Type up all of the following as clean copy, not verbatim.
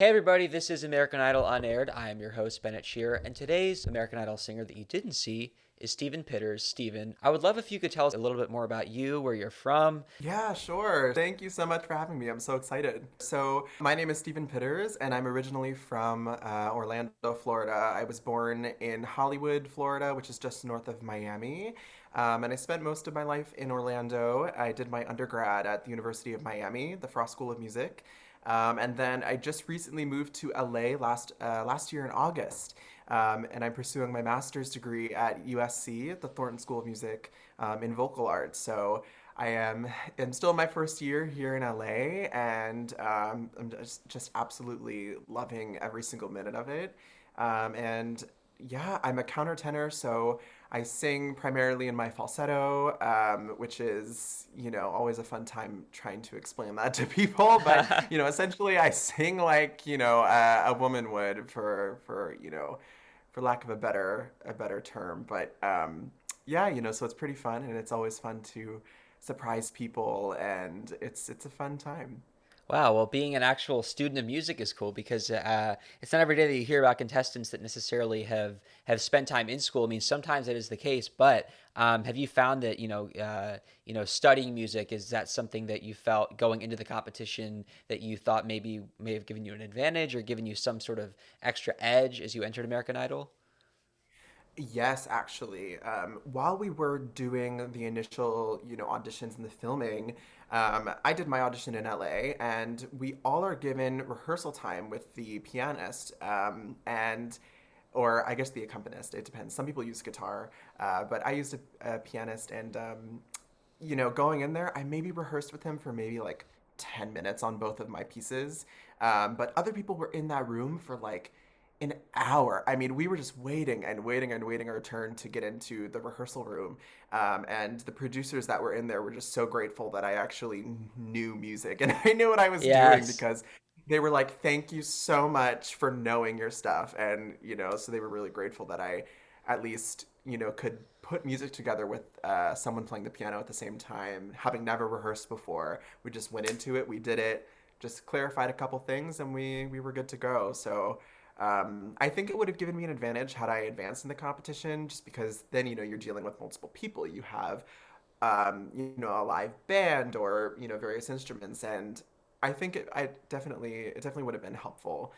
Hey everybody, this is American Idol Unaired. I am your host, Bennett Shearer, and today's American Idol singer that you didn't see is Stephen Pitters. Stephen, I would love if you could tell us a little bit more about you, where you're from. Yeah, sure. Thank you so much for having me. I'm so excited. So, my name is Stephen Pitters, and I'm originally from Orlando, Florida. I was born in Hollywood, Florida, which is just north of Miami. And I spent most of my life in Orlando. I did my undergrad at the University of Miami, the Frost School of Music. And then I just recently moved to LA last year in August. And I'm pursuing my master's degree at USC, at the Thornton School of Music, in vocal arts. So I'm still in my first year here in LA, and I'm just absolutely loving every single minute of it. And yeah, I'm a countertenor, so I sing primarily in my falsetto, which is, always a fun time trying to explain that to people. But, essentially I sing like, a woman would for lack of a better term. But yeah, so it's pretty fun, and it's always fun to surprise people, and it's a fun time. Wow, well, being an actual student of music is cool because it's not every day that you hear about contestants that necessarily have spent time in school. I mean, sometimes that is the case, but have you found that studying music, is that something that you felt going into the competition that you thought maybe may have given you an advantage or given you some sort of extra edge as you entered American Idol? Yes, actually. While we were doing the initial, auditions and the filming, I did my audition in LA, and we all are given rehearsal time with the pianist, and or I guess the accompanist. It depends. Some people use guitar, but I used a pianist, and going in there, I maybe rehearsed with him for maybe like 10 minutes on both of my pieces, but other people were in that room for like an hour. I mean, we were just waiting and waiting and waiting our turn to get into the rehearsal room. And the producers that were in there were just so grateful that I actually knew music and I knew what I was doing, Yes. because they were like, thank you so much for knowing your stuff. And, so they were really grateful that I at least, could put music together with someone playing the piano at the same time, having never rehearsed before. We just went into it, we did it, just clarified a couple things, and we were good to go. So I think it would have given me an advantage had I advanced in the competition, just because then you're dealing with multiple people. You have a live band, or various instruments, and I think it definitely would have been helpful.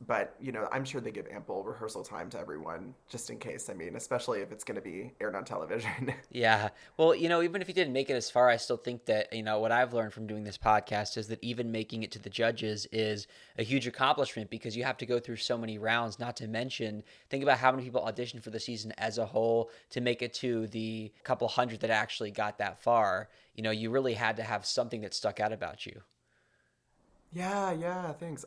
But I'm sure they give ample rehearsal time to everyone just in case. I mean, especially if it's going to be aired on television. Yeah. Well, even if you didn't make it as far, I still think that, what I've learned from doing this podcast is that even making it to the judges is a huge accomplishment because you have to go through so many rounds, not to mention, think about how many people auditioned for the season as a whole to make it to the couple hundred that actually got that far. You really had to have something that stuck out about you. Yeah, yeah, thanks.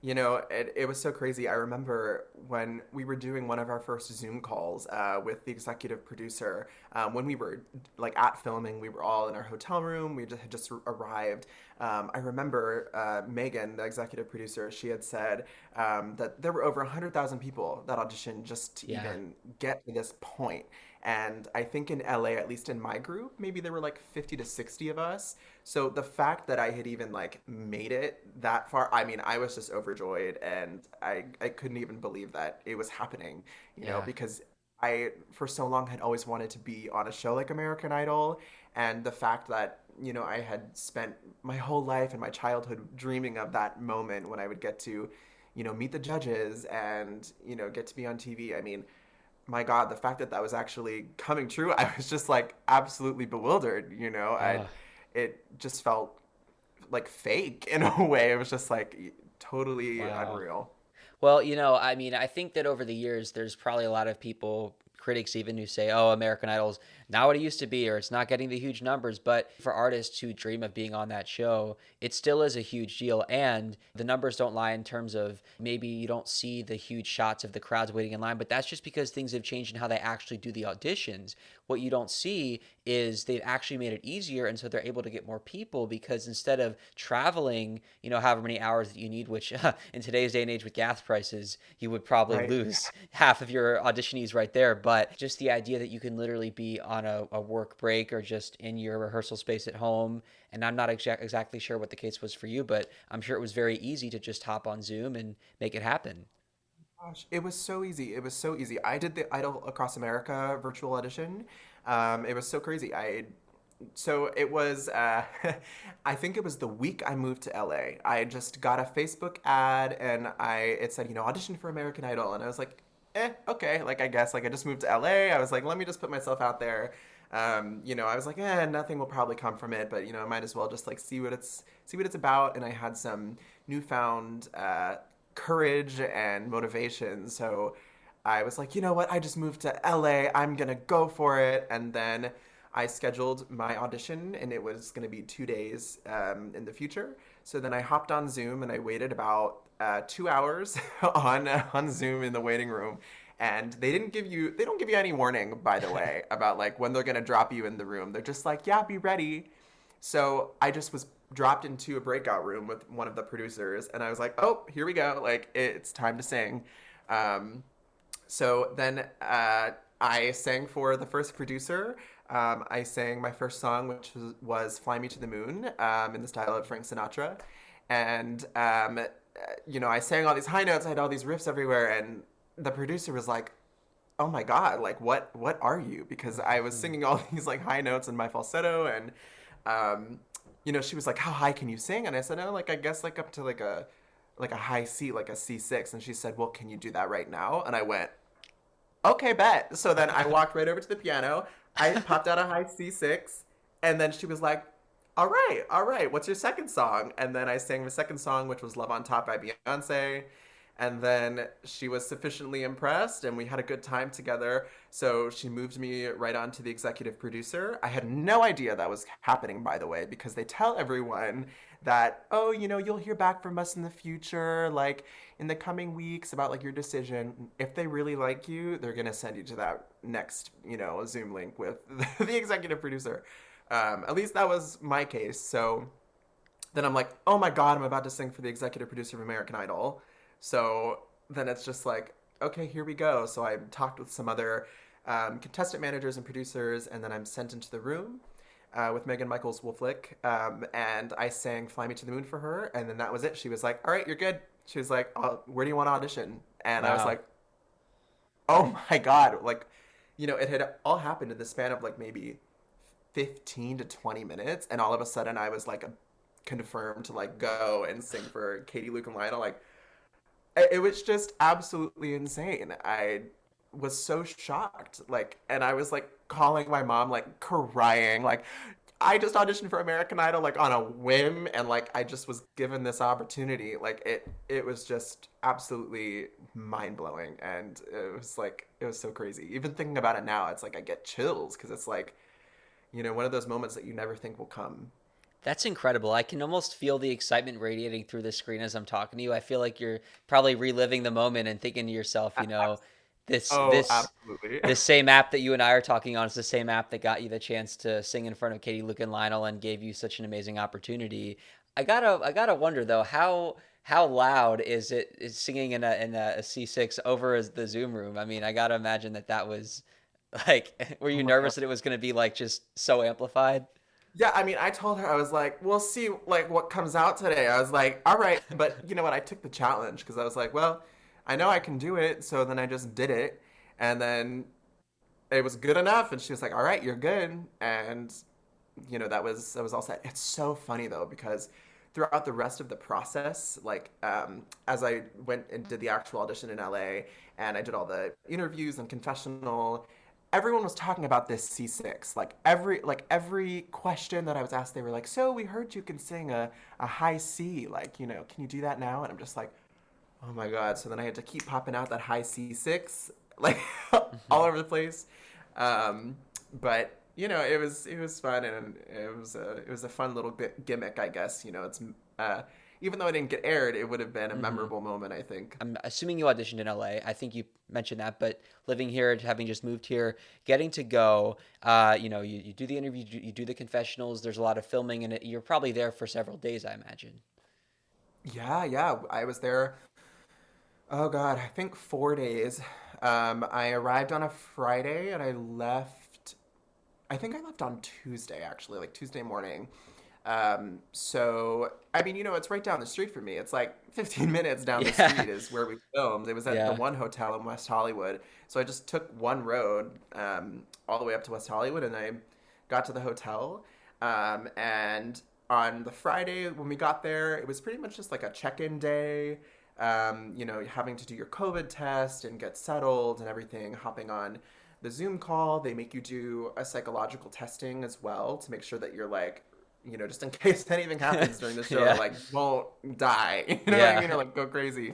It was so crazy. I remember when we were doing one of our first Zoom calls with the executive producer. When we were like at filming, we were all in our hotel room. We just had just arrived. I remember Megan, the executive producer, she had said that there were over 100,000 people that auditioned just to Yeah. even get to this point. And I think in LA, at least in my group, maybe there were like 50 to 60 of us. So the fact that I had even like made it that far, I mean, I was just overjoyed, and I couldn't even believe that it was happening, Yeah. because I for so long had always wanted to be on a show like American Idol, and the fact that, I had spent my whole life and my childhood dreaming of that moment when I would get to, meet the judges and, get to be on TV. I mean, my God, the fact that that was actually coming true, I was just like absolutely bewildered. It just felt like fake in a way. It was just like totally Wow. unreal. Well, I mean, I think that over the years, there's probably a lot of people, critics even, who say, oh, American Idol's not what it used to be, or it's not getting the huge numbers. But for artists who dream of being on that show, it still is a huge deal. And the numbers don't lie in terms of maybe you don't see the huge shots of the crowds waiting in line, but that's just because things have changed in how they actually do the auditions. What you don't see is they've actually made it easier, and so they're able to get more people because instead of traveling, however many hours that you need, which in today's day and age with gas prices, you would probably Right. lose half of your auditionees right there. But just the idea that you can literally be on on a work break or just in your rehearsal space at home. And I'm not exactly sure what the case was for you, but I'm sure it was very easy to just hop on Zoom and make it happen. Gosh, it was so easy. It was so easy. I did the Idol Across America virtual audition. It was so crazy. So it was, I think it was the week I moved to LA. I just got a Facebook ad and it said, audition for American Idol. And I was like, okay. Like, I guess, like, I just moved to LA. I was like, let me just put myself out there. I was like, nothing will probably come from it, but, I might as well just like see what it's about. And I had some newfound, courage and motivation. So I was like, you know what? I just moved to LA. I'm going to go for it. And then I scheduled my audition, and it was going to be 2 days in the future. So then I hopped on Zoom, and I waited about 2 hours on Zoom in the waiting room. And they don't give you any warning, by the way, about like when they're going to drop you in the room. They're just like, yeah, be ready. So I just was dropped into a breakout room with one of the producers, and I was like, oh, here we go. Like, it's time to sing. Um, so then I sang for the first producer. I sang my first song, which was Fly Me to the Moon, in the style of Frank Sinatra. And, I sang all these high notes. I had all these riffs everywhere. And the producer was like, oh my God, like, what are you? Because I was singing all these like high notes in my falsetto. And, she was like, how high can you sing? And I said, oh, like, I guess like up to like a high C, like a C6. And she said, well, can you do that right now? And I went, okay, bet. So then I walked right over to the piano. I popped out a high C6, and then she was like, all right, what's your second song? And then I sang the second song, which was Love on Top by Beyonce. And then she was sufficiently impressed, and we had a good time together. So she moved me right on to the executive producer. I had no idea that was happening, by the way, because they tell everyone that, oh, you'll hear back from us in the future, like in the coming weeks about like your decision. If they really like you, they're going to send you to that next, Zoom link with the executive producer. At least that was my case. So then I'm like, oh my God, I'm about to sing for the executive producer of American Idol. So then it's just like, okay, here we go. So I talked with some other contestant managers and producers, and then I'm sent into the room with Megan Michaels Wolflick, and I sang Fly Me to the Moon for her, and then that was it. She was like, all right, you're good. She was like, where do you want to audition? And I was Wow. like, oh my God. Like, it had all happened in the span of like maybe 15 to 20 minutes, and all of a sudden I was like confirmed to like go and sing for Katie, Luke, and Lionel. Like, it was just absolutely insane. I was so shocked. Like, and I was like calling my mom, like crying, like, I just auditioned for American Idol like on a whim, and like I just was given this opportunity. Like, it was just absolutely mind blowing, and it was so crazy. Even thinking about it now, it's like I get chills because it's like, one of those moments that you never think will come. That's incredible. I can almost feel the excitement radiating through the screen as I'm talking to you. I feel like you're probably reliving the moment and thinking to yourself, this Oh, this absolutely. this same app that you and I are talking on is the same app that got you the chance to sing in front of Katie, Luke, and Lionel and gave you such an amazing opportunity. I gotta wonder though, how loud is singing in a C6 over as the Zoom room? I mean, I gotta imagine that was like, were Oh you my God. nervous that it was gonna be like just so amplified? Yeah, I mean, I told her, I was like, we'll see like what comes out today. I was like, all right, but you know what? I took the challenge because I was like, well, I know I can do it, so then I just did it, and then it was good enough, and she was like, all right, you're good, and that was all set. It's so funny though because throughout the rest of the process, like as I went and did the actual audition in LA, and I did all the interviews and confessional, everyone was talking about this C6. Like every question that I was asked, they were like, "So we heard you can sing a high C. Like, can you do that now?" And I'm just like, "Oh my God!" So then I had to keep popping out that high C6, like all over the place. Um, but it was fun, and it was a fun little bit gimmick, I guess. It's uh, even though it didn't get aired, it would have been a Hmm. memorable moment, I think. I'm assuming you auditioned in LA. I think you mentioned that, but living here, having just moved here, getting to go, you do the interview, you do the confessionals. There's a lot of filming, and you're probably there for several days, I imagine. Yeah, yeah. I was there. Oh God, I think 4 days. I arrived on a Friday and I left. I think I left on Tuesday, actually, like Tuesday morning. So I mean, it's right down the street from me. It's like 15 minutes down the Yeah. street is where we filmed. It was at the Yeah. one hotel in West Hollywood. So I just took one road all the way up to West Hollywood, and I got to the hotel. And on the Friday when we got there, it was pretty much just like a check-in day. Having to do your COVID test and get settled and everything, hopping on the Zoom call. They make you do a psychological testing as well to make sure that you're like, just in case anything happens during the show, Yeah. like won't die. You know what I Yeah. mean? Or like go crazy.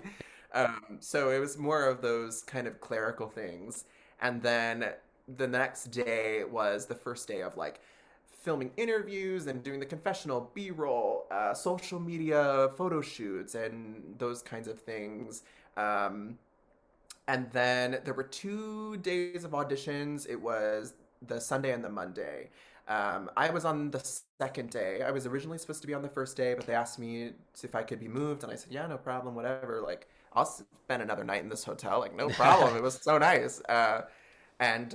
So it was more of those kind of clerical things. And then the next day was the first day of like filming interviews and doing the confessional, B-roll, social media photo shoots, and those kinds of things. Um, and then there were 2 days of auditions. It was the Sunday and the Monday. I was on the second day. I was originally supposed to be on the first day, but they asked me if I could be moved, and I said, "Yeah, no problem, whatever. Like, I'll spend another night in this hotel. Like, no problem. It was so nice." And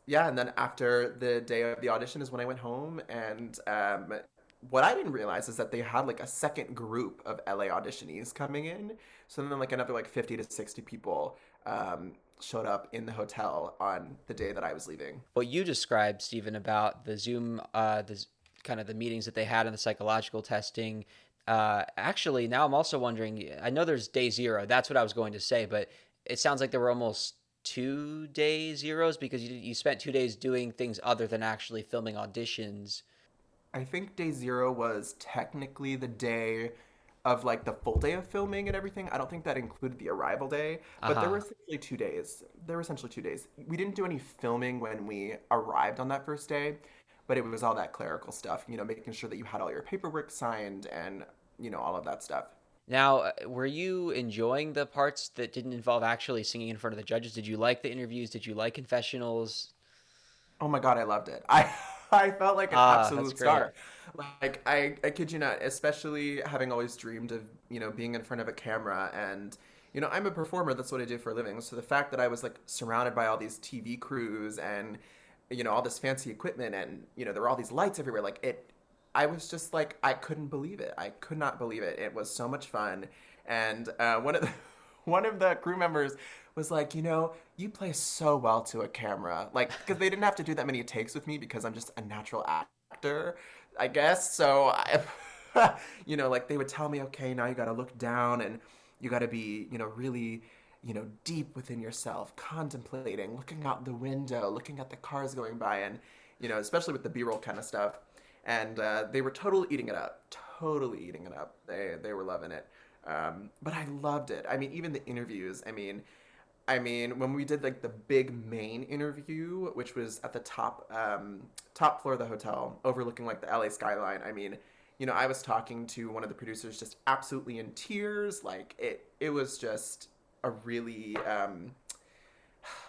yeah, and then after the day of the audition is when I went home, and what I didn't realize is that they had like a second group of LA auditionees coming in. So then like another like 50 to 60 people showed up in the hotel on the day that I was leaving. What you described, Stephen, about the Zoom, kind of the meetings that they had and the psychological testing. Actually, now I'm also wondering. I know there's day zero. That's what I was going to say, but it sounds like there were almost 2 day zeros because you spent 2 days doing things other than actually filming auditions. I think day zero was technically the day of like the full day of filming and everything. I don't think that included the arrival day, Uh but there were huh. essentially 2 days. There were essentially 2 days. We didn't do any filming when we arrived on that first day, but it was all that clerical stuff, making sure that you had all your paperwork signed and, all of that stuff. Now, were you enjoying the parts that didn't involve actually singing in front of the judges? Did you like the interviews? Did you like confessionals? Oh my God, I loved it. I felt like an Ah, that's absolute great. star. Like I kid you not, especially having always dreamed of, being in front of a camera and I'm a performer, that's what I do for a living. So the fact that I was like surrounded by all these TV crews and all this fancy equipment and there were all these lights everywhere, like I was just like I couldn't believe it. I could not believe it. It was so much fun. And one of the one of the crew members was like, you play so well to a camera. Like, because they didn't have to do that many takes with me because I'm just a natural actor, I guess. So, like they would tell me, okay, now you got to look down and you got to be, really, deep within yourself, contemplating, looking out the window, looking at the cars going by, and, especially with the B-roll kind of stuff. And they were totally eating it up, totally eating it up. They were loving it. But I loved it. I mean, even the interviews. I mean, when we did like the big main interview, which was at the top floor of the hotel, overlooking like the LA skyline. I mean, I was talking to one of the producers, just absolutely in tears. Like it was just a really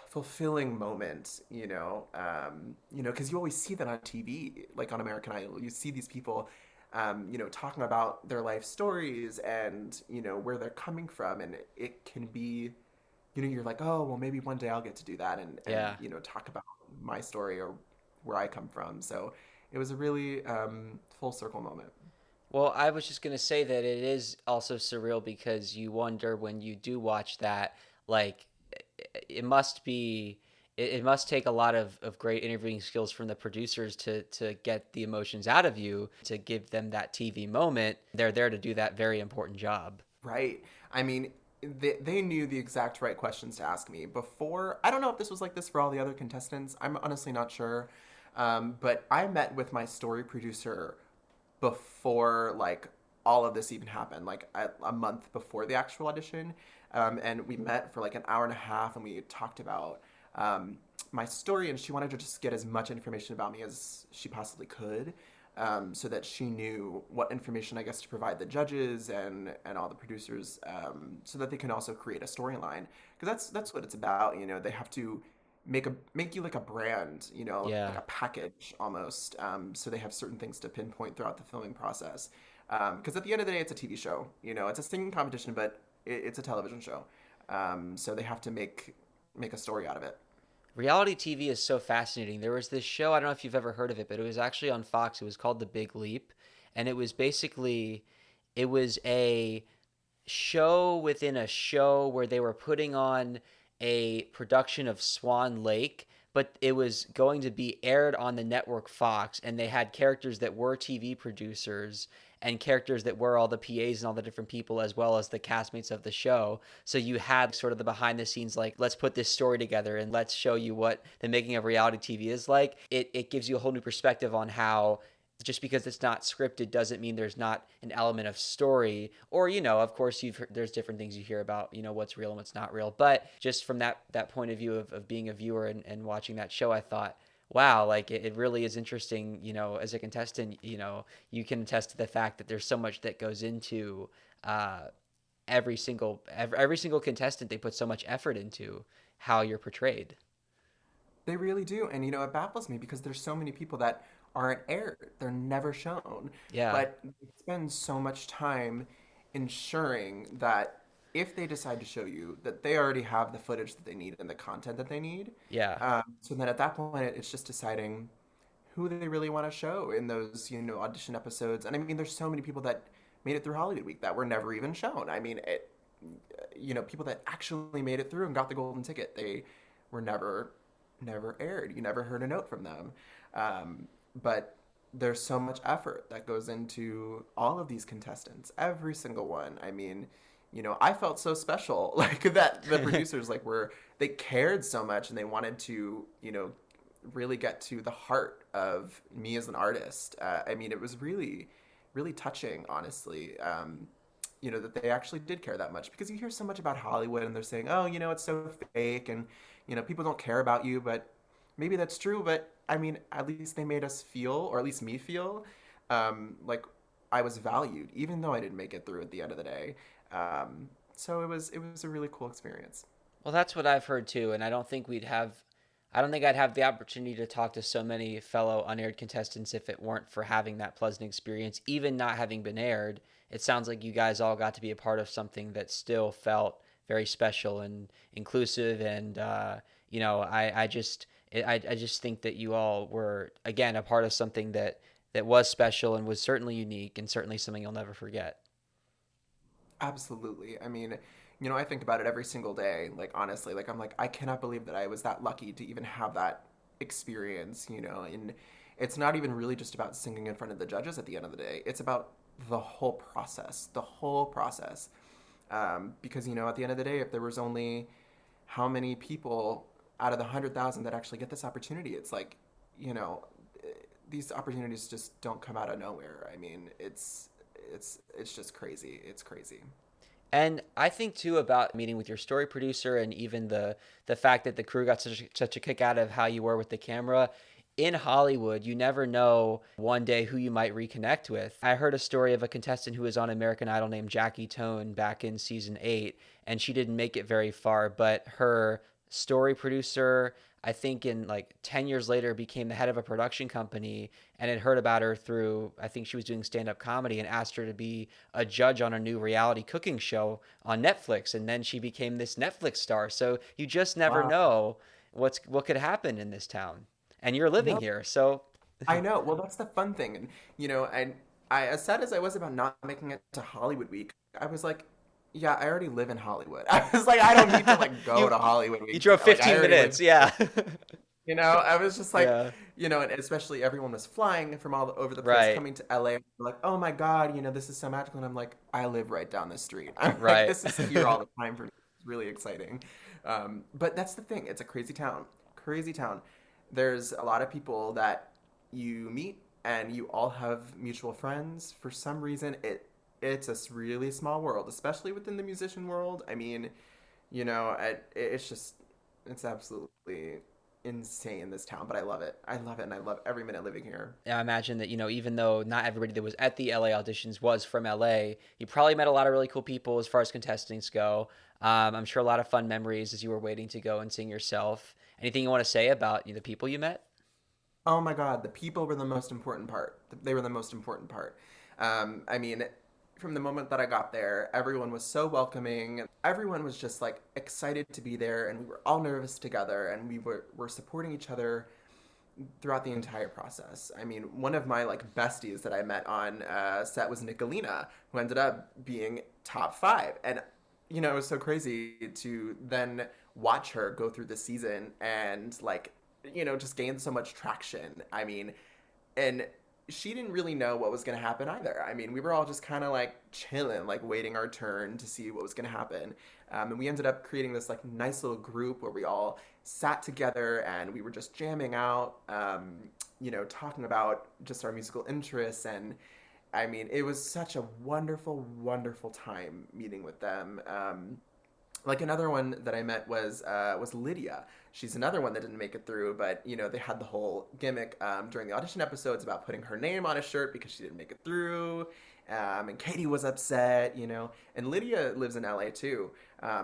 fulfilling moment. Because you always see that on TV, like on American Idol. You see these people talking about their life stories and, where they're coming from. And it can be, you're like, oh, well, maybe one day I'll get to do that and Yeah. talk about my story or where I come from. So it was a really full circle moment. Well, I was just gonna say that it is also surreal because you wonder when you do watch that, like, it must be, it must take a lot of great interviewing skills from the producers to get the emotions out of you, to give them that TV moment. They're there to do that very important job. Right. I mean, they knew the exact right questions to ask me before. I don't know if this was like this for all the other contestants. I'm honestly not sure. But I met with my story producer before like all of this even happened, like a month before the actual audition. And we met for like an hour and a half and we talked about my story, and she wanted to just get as much information about me as she possibly could, so that she knew what information I guess to provide the judges and all the producers, so that they can also create a storyline, because that's what it's about. They have to make you like a brand, like Yeah. a package almost. So they have certain things to pinpoint throughout the filming process. Because at the end of the day, it's a TV show. It's a singing competition, but it's a television show. So they have to make a story out of it. Reality TV is so fascinating. There was this show, I don't know if you've ever heard of it, but it was actually on Fox. It was called The Big Leap, and it was basically it was a show within a show where they were putting on a production of Swan Lake, but it was going to be aired on the network Fox, and they had characters that were TV producers and characters that were all the PAs and all the different people as well as the castmates of the show. So you had sort of the behind the scenes, like, let's put this story together and let's show you what the making of reality TV is like. It gives you a whole new perspective on how just because it's not scripted doesn't mean there's not an element of story. Or, of course, there's different things you hear about, what's real and what's not real. But just from that point of view of being a viewer and watching that show, I thought, wow, like it really is interesting. As a contestant, you can attest to the fact that there's so much that goes into every single contestant. They put so much effort into how you're portrayed. They really do. And it baffles me because there's so many people that aren't aired. They're never shown. Yeah. But they spend so much time ensuring that if they decide to show you that they already have the footage that they need and the content that they need. Yeah. So then at that point, it's just deciding who they really want to show in those, audition episodes. And I mean, there's so many people that made it through Hollywood Week that were never even shown. I mean, people that actually made it through and got the golden ticket, they were never aired. You never heard a note from them. But there's so much effort that goes into all of these contestants, every single one. I mean, I felt so special, like that the producers they cared so much and they wanted to, really get to the heart of me as an artist. I mean, it was really, really touching, honestly. That they actually did care that much because you hear so much about Hollywood and they're saying, oh, it's so fake and, people don't care about you, but maybe that's true. But I mean, at least they made us feel, or at least me feel, like I was valued, even though I didn't make it through at the end of the day. So it was a really cool experience. Well, that's what I've heard too, and I don't think I'd have the opportunity to talk to so many fellow unaired contestants if it weren't for having that pleasant experience, even not having been aired. It sounds like you guys all got to be a part of something that still felt very special and inclusive, and I just think that you all were again a part of something that was special and was certainly unique and certainly something you'll never forget. Absolutely. I mean, I think about it every single day. Like, honestly, like, I'm like, I cannot believe that I was that lucky to even have that experience, and it's not even really just about singing in front of the judges at the end of the day. It's about the whole process. Because, at the end of the day, if there was only how many people out of the 100,000 that actually get this opportunity, it's like, you know, these opportunities just don't come out of nowhere. I mean, it's just crazy. It's crazy. And I think too about meeting with your story producer and even the fact that the crew got such a kick out of how you were with the camera. In Hollywood, you never know one day who you might reconnect with. I heard a story of a contestant who was on American Idol named Jackie Tone back in season 8, and she didn't make it very far, but her story producer, I think in like 10 years later, became the head of a production company and had heard about her through, I think she was doing stand-up comedy, and asked her to be a judge on a new reality cooking show on Netflix. And then she became this Netflix star. So you just never Wow. know what could happen in this town. And you're living No, here. So I know. Well, that's the fun thing. And, and as sad as I was about not making it to Hollywood Week, I was like, yeah, I already live in Hollywood. I was like, I don't need to like go you to Hollywood you Week. drove Like, I 15 already live minutes. Yeah. I was just like, Yeah. and especially everyone was flying from all over the place Right. coming to LA. Like, oh my God, this is so magical. And I'm like, I live right down the street. I'm like, Right. this is here all the time for me. It's really exciting. But that's the thing. It's a crazy town. Crazy town. There's a lot of people that you meet and you all have mutual friends. For some reason, it's a really small world, especially within the musician world. I mean, it's just, it's absolutely insane, this town, but I love it. I love it, and I love every minute living here. Yeah, I imagine that, even though not everybody that was at the LA auditions was from LA, you probably met a lot of really cool people as far as contestants go. I'm sure a lot of fun memories as you were waiting to go and sing yourself. Anything you want to say about the people you met? Oh my God, the people were the most important part. They were the most important part. I mean, from the moment that I got there, everyone was so welcoming. Everyone was just like excited to be there, and we were all nervous together, and were supporting each other throughout the entire process. I mean, one of my like besties that I met on set was Nicolina, who ended up being top 5, and it was so crazy to then watch her go through the season and like just gain so much traction. I mean, and she didn't really know what was going to happen either. I mean, we were all just kind of like chilling, like waiting our turn to see what was going to happen. And we ended up creating this like nice little group where we all sat together and we were just jamming out, talking about just our musical interests. And I mean, it was such a wonderful, wonderful time meeting with them. Like another one that I met was Lydia. She's another one that didn't make it through, but they had the whole gimmick during the audition episodes about putting her name on a shirt because she didn't make it through, and Katie was upset, and Lydia lives in LA too,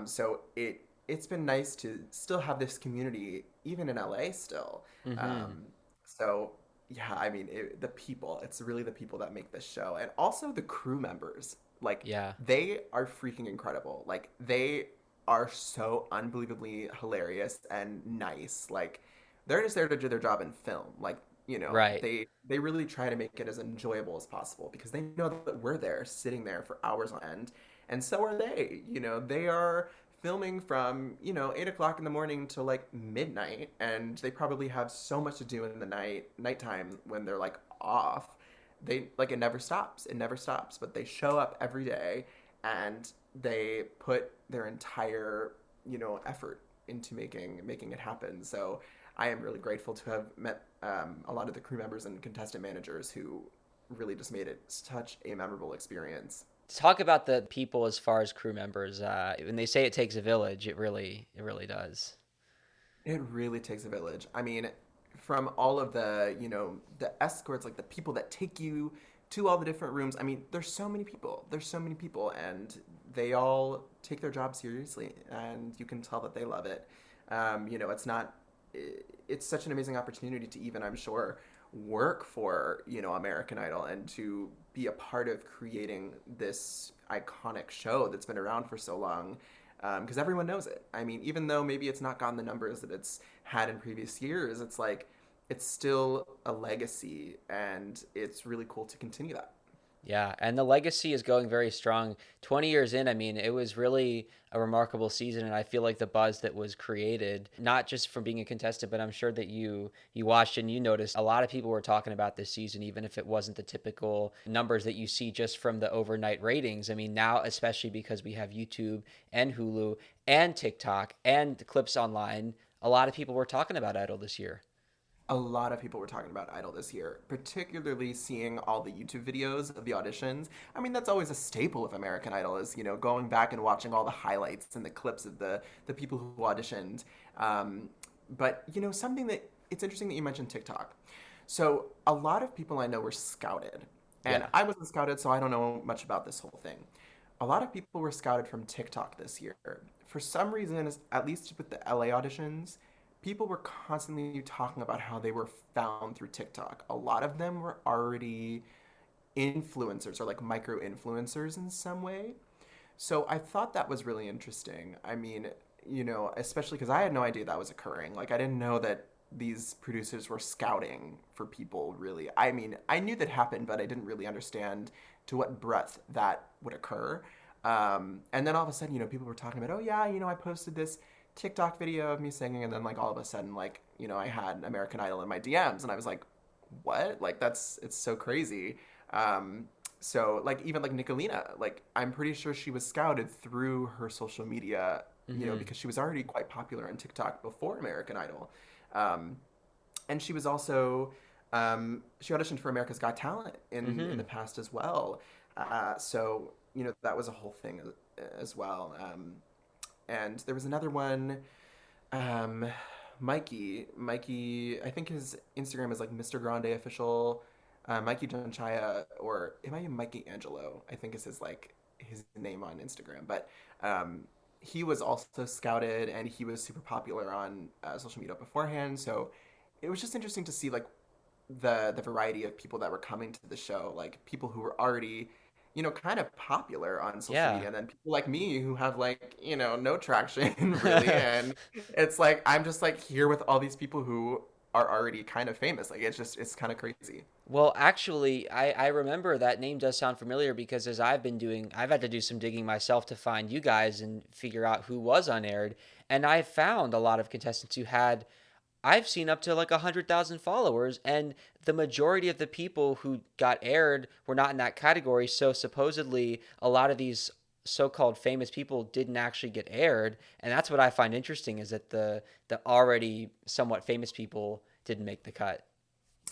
so it's been nice to still have this community even in LA still. Mm-hmm. So yeah, I mean the people. It's really the people that make this show, and also the crew members. Like Yeah. they are freaking incredible. Like they are so unbelievably hilarious and nice. Like they're just there to do their job in film. Like, Right. they really try to make it as enjoyable as possible because they know that we're there sitting there for hours on end. And so are they. They are filming from, 8 o'clock in the morning to like midnight, and they probably have so much to do in the nighttime when they're like off. They like it never stops, but they show up every day and they put their entire effort into making it happen. So I am really grateful to have met a lot of the crew members and contestant managers who really just made it such a memorable experience. Talk about the people as far as crew members. When they say it takes a village, it really does. It really takes a village. I mean, from all of the escorts, like the people that take you to all the different rooms. I mean, there's so many people. There's so many people, and they all take their job seriously, and you can tell that they love it. It's not. It's such an amazing opportunity to even, I'm sure, work for American Idol and to be a part of creating this iconic show that's been around for so long, because everyone knows it. I mean, even though maybe it's not gotten the numbers that it's had in previous years, it's like it's still a legacy, and it's really cool to continue that. Yeah, and the legacy is going very strong. 20 years in, I mean, it was really a remarkable season, and I feel like the buzz that was created, not just from being a contestant, but I'm sure that you watched and you noticed a lot of people were talking about this season, even if it wasn't the typical numbers that you see just from the overnight ratings. I mean, now, especially because we have YouTube and Hulu and TikTok and clips online, a lot of people were talking about Idol this year. A lot of people were talking about Idol this year, particularly seeing all the YouTube videos of the auditions. I mean, that's always a staple of American Idol is, going back and watching all the highlights and the clips of the people who auditioned. But, something that it's interesting that you mentioned TikTok. So a lot of people I know were scouted, and Yeah. I wasn't scouted, so I don't know much about this whole thing. A lot of people were scouted from TikTok this year. For some reason, at least with the LA auditions, people were constantly talking about how they were found through TikTok. A lot of them were already influencers or like micro influencers in some way. So I thought that was really interesting. I mean, especially because I had no idea that was occurring. Like, I didn't know that these producers were scouting for people, really. I mean, I knew that happened, but I didn't really understand to what breadth that would occur. And then all of a sudden, people were talking about, oh, yeah, I posted this TikTok video of me singing, and then like all of a sudden, like, I had American Idol in my DMs, and I was like, what? Like, it's so crazy. So like even like Nicolina, like I'm pretty sure she was scouted through her social media, Hmm. because she was already quite popular on TikTok before American Idol. Um, and she was also she auditioned for America's Got Talent in Hmm. the past as well. So that was a whole thing as well. And there was another one, um, Mikey. I think his Instagram is like Mr. Grande official. Mikey Janchaya, or it might be Mikey Angelo, I think is his name on Instagram. But he was also scouted, and he was super popular on social media beforehand. So it was just interesting to see like the variety of people that were coming to the show, like people who were already kind of popular on social Yeah. media. And then people like me who have like, no traction really. And it's like, I'm just like here with all these people who are already kind of famous. Like, it's kind of crazy. Well, actually, I remember that name does sound familiar because as I've had to do some digging myself to find you guys and figure out who was unaired. And I found a lot of contestants who had, I've seen up to like 100,000 followers, and the majority of the people who got aired were not in that category. So supposedly, a lot of these so-called famous people didn't actually get aired, and that's what I find interesting is that the already somewhat famous people didn't make the cut.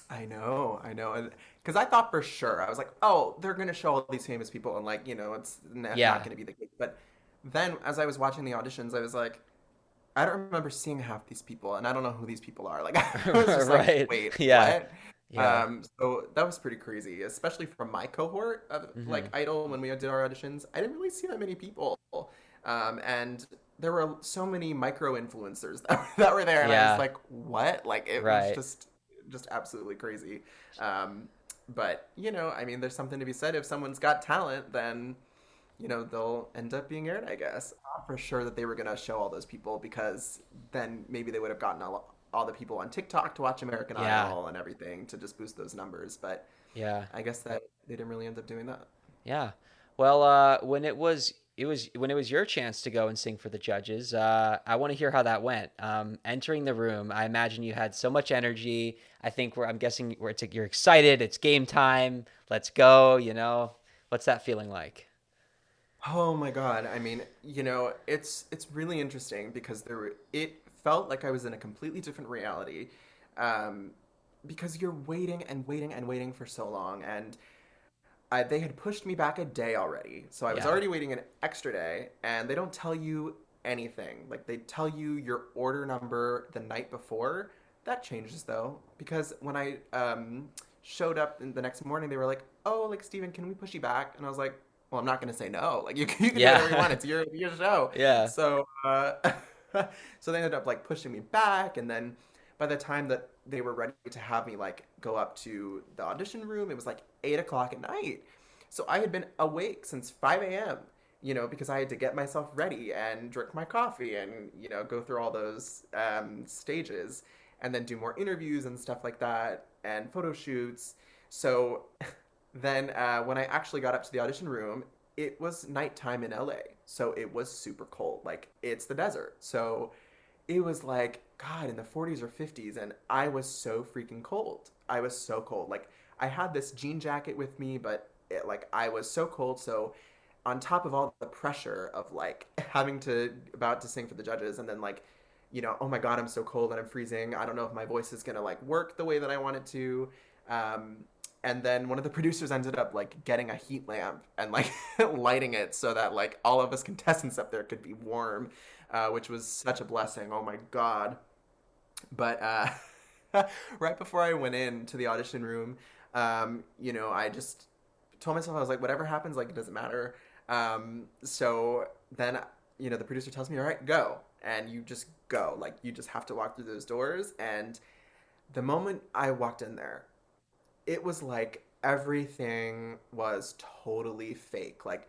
I know. And because I thought for sure, I was like, oh, they're going to show all these famous people and like, it's not Yeah, going to be the case. But then as I was watching the auditions, I was like, I don't remember seeing half these people and I don't know who these people are. Like, I was just like, right. wait, Yeah, what? yeah. So that was pretty crazy, especially from my cohort of like Hmm. Idol when we did our auditions. I didn't really see that many people. And there were so many micro influencers that were there, and I was Yeah, like, what? Like, it was right. just absolutely crazy. Um, but I mean, there's something to be said. If someone's got talent, then they'll end up being aired, I guess. Not for sure that they were gonna show all those people because then maybe they would have gotten all the people on TikTok to watch American Yeah, Idol and everything to just boost those numbers. But yeah. I guess that they didn't really end up doing that. Yeah. Well, when when it was your chance to go and sing for the judges, I want to hear how that went. Entering the room, I imagine you had so much energy. I'm guessing you're excited. It's game time. Let's go. What's that feeling like? Oh my God. I mean, it's really interesting because it felt like I was in a completely different reality. Um, because you're waiting and waiting and waiting for so long, and they had pushed me back a day already. So I was Yeah. already waiting an extra day, and they don't tell you anything. Like, they tell you your order number the night before. That changes though, because when I showed up in the next morning, they were like, "Oh, like Steven, can we push you back?" And I was like, "Well, I'm not gonna say no. Like, you can do whatever you Yeah. want. It's your show." Yeah. So so they ended up like pushing me back, and then by the time that they were ready to have me like go up to the audition room, it was like 8 o'clock at night. So I had been awake since 5 a.m. Because I had to get myself ready and drink my coffee and go through all those stages and then do more interviews and stuff like that and photo shoots. So then when I actually got up to the audition room, it was nighttime in LA. So it was super cold. Like, it's the desert. So it was like, God, in the 40s or 50s, and I was so freaking cold. I was so cold. Like, I had this jean jacket with me, but like I was so cold. So on top of all the pressure of like having to about to sing for the judges, and then like, oh my God, I'm so cold and I'm freezing. I don't know if my voice is gonna like work the way that I want it to. Um, and then one of the producers ended up like getting a heat lamp and like lighting it so that like all of us contestants up there could be warm, which was such a blessing. Oh my God. But right before I went into the audition room, I just told myself, I was like, whatever happens, like, it doesn't matter. So then, the producer tells me, all right, go. And you just go. Like, you just have to walk through those doors. And the moment I walked in there, it was like everything was totally fake. Like,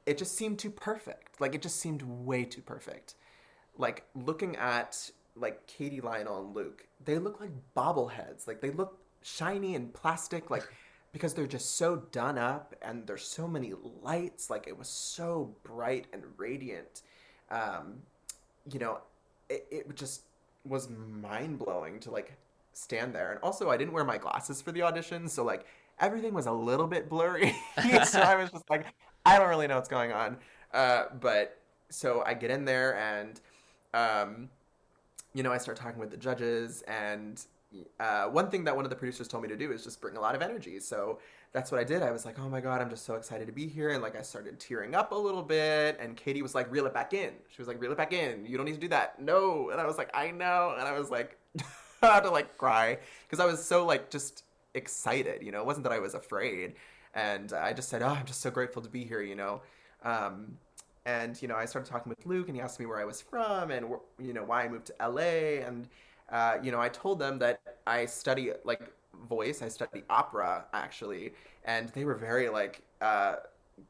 it just seemed too perfect. Like, it just seemed way too perfect. Like, looking at like Katie, Lionel, and Luke, they look like bobbleheads. Like, they look shiny and plastic, like, because they're just so done up and there's so many lights. Like, it was so bright and radiant. Um, you know, it just was mind blowing to like stand there. And also, I didn't wear my glasses for the audition, so like everything was a little bit blurry. So I was just like, I don't really know what's going on. But so I get in there and um, I start talking with the judges, and one thing that one of the producers told me to do is just bring a lot of energy. So that's what I did. I was like, oh my God, I'm just so excited to be here. And like, I started tearing up a little bit. And Katie was like, reel it back in. She was like, reel it back in. You don't need to do that. No. And I was like, I know. And I was like, I had to like cry because I was so like just excited. It wasn't that I was afraid. And I just said, oh, I'm just so grateful to be here. Um, and I started talking with Luke, and he asked me where I was from and why I moved to LA. And I told them that I study like voice. I study opera actually, and they were very like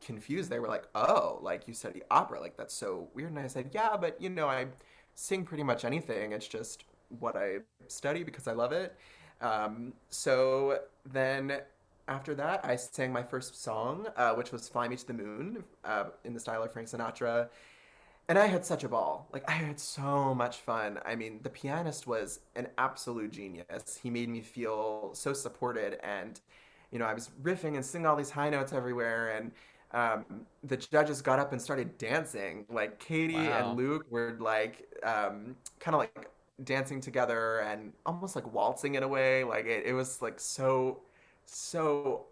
confused. They were like, "Oh, like you study opera? Like that's so weird." And I said, "Yeah, but I sing pretty much anything. It's just what I study because I love it." So then after that, I sang my first song, which was "Fly Me to the Moon," in the style of Frank Sinatra. And I had such a ball. Like, I had so much fun. I mean, the pianist was an absolute genius. He made me feel so supported. And, I was riffing and singing all these high notes everywhere. And the judges got up and started dancing. Like, Katie and Wow. Luke were like, kind of like dancing together and almost like waltzing in a way. Like, it was like so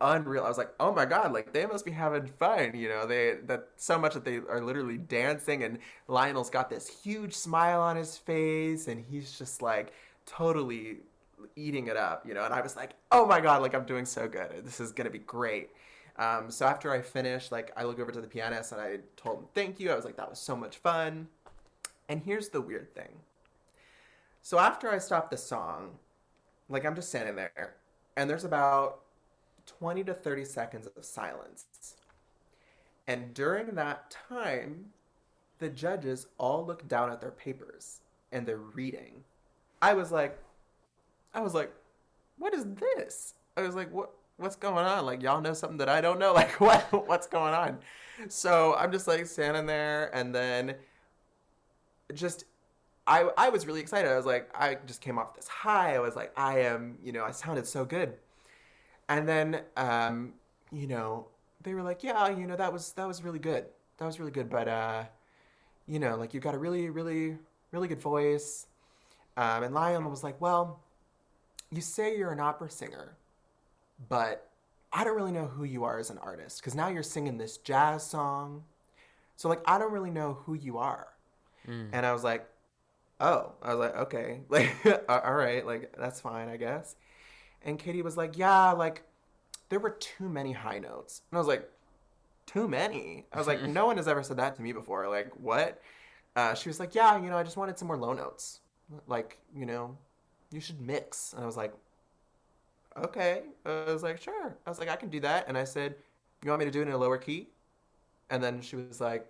unreal. I was like, oh my God, like they must be having fun, that so much that they are literally dancing, and Lionel's got this huge smile on his face and he's just like totally eating it up, and I was like, oh my God, like I'm doing so good. This is gonna be great. So after I finished, like I look over to the pianist and I told him thank you. I was like, that was so much fun. And here's the weird thing. So after I stopped the song, like I'm just standing there and there's about 20 to 30 seconds of silence. And during that time, the judges all look down at their papers and they're reading. I was like, I was like, what is this? I was like, what's going on? Like y'all know something that I don't know? Like what's going on? So I'm just like standing there and then just I was really excited. I was like, I just came off this high. I was like, I sounded so good. And then, you know, they were like, yeah, that was really good. That was really good. But, like you got a really, really, really good voice. And Lionel was like, well, you say you're an opera singer, but I don't really know who you are as an artist because now you're singing this jazz song. So like, I don't really know who you are. Mm. And I was like, oh, I was like, okay, like, all right, like that's fine, I guess. And Katie was like, yeah, like there were too many high notes. And I was like, too many? I was like, no one has ever said that to me before. Like, what? She was like, yeah, I just wanted some more low notes. Like, you should mix. And I was like, okay. I was like, sure. I was like, I can do that. And I said, you want me to do it in a lower key? And then she was like,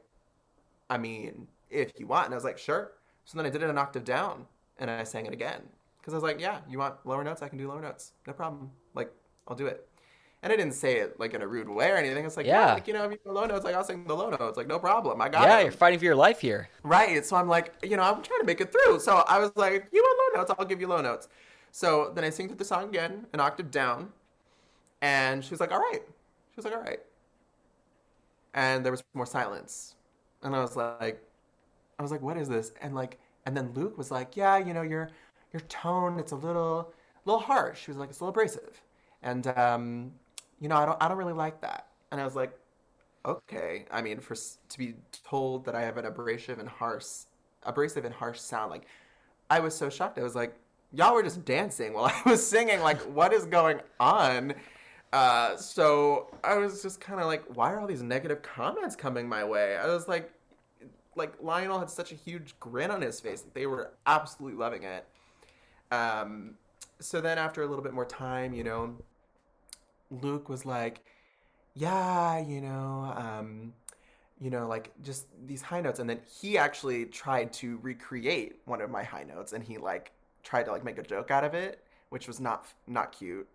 I mean, if you want. And I was like, sure. So then I did it an octave down and I sang it again. Because I was like, yeah, you want lower notes? I can do lower notes. No problem. Like, I'll do it. And I didn't say it like in a rude way or anything. It's like, yeah, Yeah. like, if you do low notes, like I'll sing the low notes. Like, no problem. I got Yeah, you're him. fighting for your life here. Right. So I'm like, I'm trying to make it through. So I was like, you want low notes? I'll give you low notes. So then I sing through the song again, an octave down. And she was like, all right. She was like, all right. And there was more silence. And I was like, what is this? And then Luke was like, yeah, your tone, it's a little harsh. She was like, it's a little abrasive. And, I don't really like that. And I was like, okay. I mean, to be told that I have an abrasive and harsh sound, like, I was so shocked. I was like, y'all were just dancing while I was singing. Like, what is going on? So I was just kind of like, why are all these negative comments coming my way? I was like Lionel had such a huge grin on his face. They were absolutely loving it. Um, so then after a little bit more time, Luke was like, yeah, like just these high notes. And then he actually tried to recreate one of my high notes and he like tried to like make a joke out of it, which was not cute.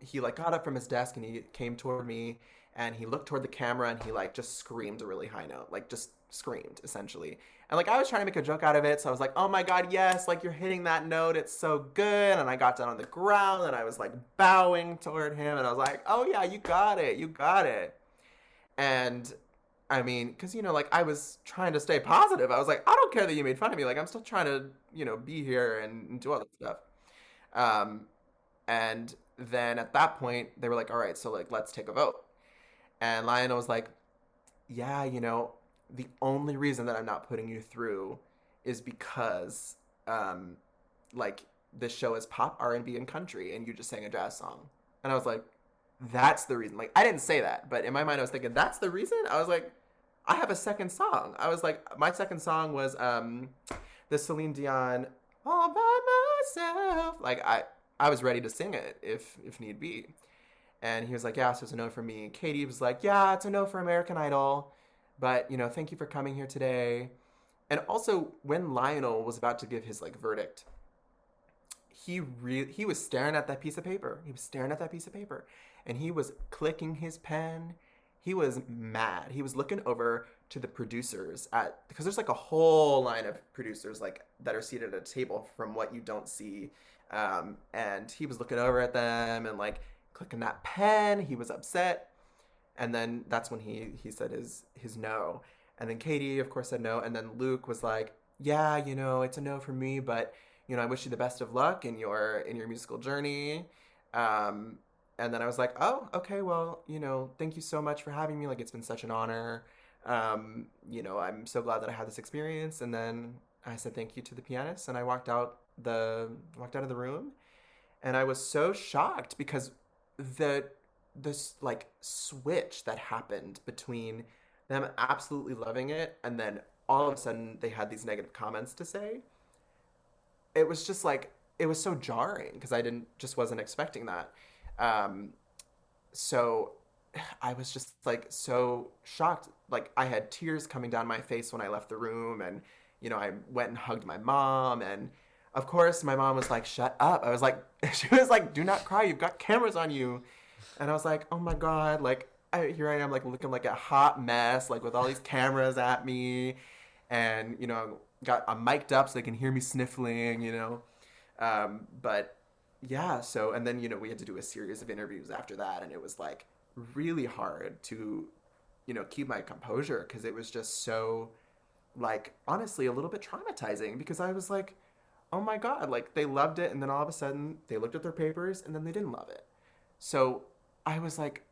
He like got up from his desk and he came toward me and he looked toward the camera and he like just screamed a really high note, like just screamed essentially. And like I was trying to make a joke out of it, so I was like, "Oh my God, yes! Like you're hitting that note, it's so good." And I got down on the ground and I was like bowing toward him, and I was like, "Oh yeah, you got it, you got it." And I mean, because like I was trying to stay positive. I was like, "I don't care that you made fun of me. Like I'm still trying to be here and do all this stuff." Um, and then at that point, they were like, "All right, so like let's take a vote." And Lionel was like, yeah, the only reason that I'm not putting you through is because, like, this show is pop, R&B, and country, and you just sang a jazz song. And I was like, that's the reason. Like, I didn't say that, but in my mind, I was thinking, that's the reason? I was like, I have a second song. I was like, my second song was the Celine Dion, All By Myself. Like, I was ready to sing it if need be. And he was like, yeah, so it's a no for me. Katie was like, yeah, it's a no for American Idol, but thank you for coming here today. And also, when Lionel was about to give his like verdict, he was staring at that piece of paper. He was staring at that piece of paper, and he was clicking his pen. He was mad. He was looking over to the producers at because there's like a whole line of producers like that are seated at a table from what you don't see, and he was looking over at them and like clicking that pen. He was upset, and then that's when he said his no. And then Katie, of course, said no. And then Luke was like, "Yeah, it's a no for me, but I wish you the best of luck in your musical journey." Um, and then I was like, "Oh, okay. Well, thank you so much for having me. Like, it's been such an honor. I'm so glad that I had this experience." And then I said thank you to the pianist, and I walked out of the room, and I was so shocked because the this like switch that happened between them absolutely loving it and then all of a sudden they had these negative comments to say. It was just like it was so jarring because I didn't just wasn't expecting that. Um, so I was just like so shocked. Like I had tears coming down my face when I left the room, and I went and hugged my mom, and of course my mom was like, "Shut up." I was like, she was like, "Do not cry. You've got cameras on you." And I was like, "Oh my God!" Like here I am, like looking like a hot mess, like with all these cameras at me, and got I'm mic'd up so they can hear me sniffling. But yeah, so and then we had to do a series of interviews after that, and it was like really hard to keep my composure because it was just so like honestly a little bit traumatizing because I was like, oh my God, like they loved it, and then all of a sudden they looked at their papers and then they didn't love it. So I was like,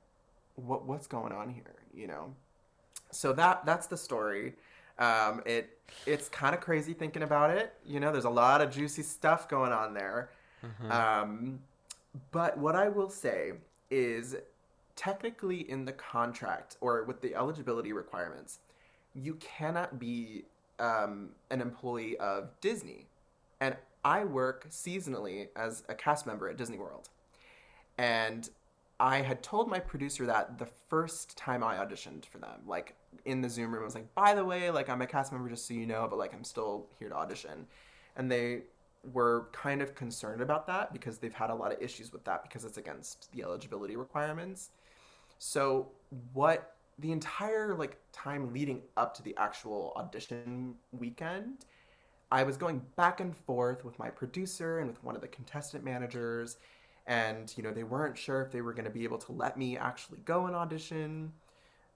what's going on here? So that's the story. It's kind of crazy thinking about it. There's a lot of juicy stuff going on there. Hmm. Um, but what I will say is technically in the contract or with the eligibility requirements, you cannot be an employee of Disney. And I work seasonally as a cast member at Disney World. And I had told my producer that the first time I auditioned for them, like in the Zoom room, I was like, by the way, like I'm a cast member just so you know, but like I'm still here to audition. And they were kind of concerned about that because they've had a lot of issues with that because it's against the eligibility requirements. So what the entire like time leading up to the actual audition weekend, I was going back and forth with my producer and with one of the contestant managers, and they weren't sure if they were going to be able to let me actually go and audition,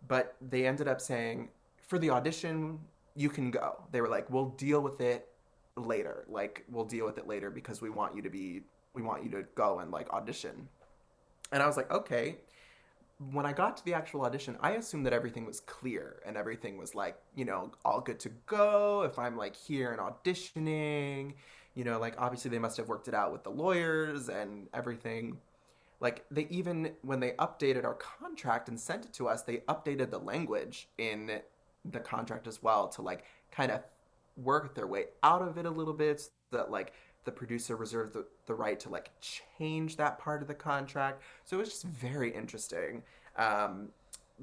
but they ended up saying for the audition you can go. They were like, we'll deal with it later, like we'll deal with it later because we want you to go and like audition. And I was like, okay. When I got to the actual audition, I assumed that everything was clear and everything was like, all good to go. If I'm like here and auditioning, like obviously they must have worked it out with the lawyers and everything. Like they even, when they updated our contract and sent it to us, they updated the language in the contract as well to like kind of work their way out of it a little bit so that like the producer reserved the right to like change that part of the contract. So it was just very interesting. Um,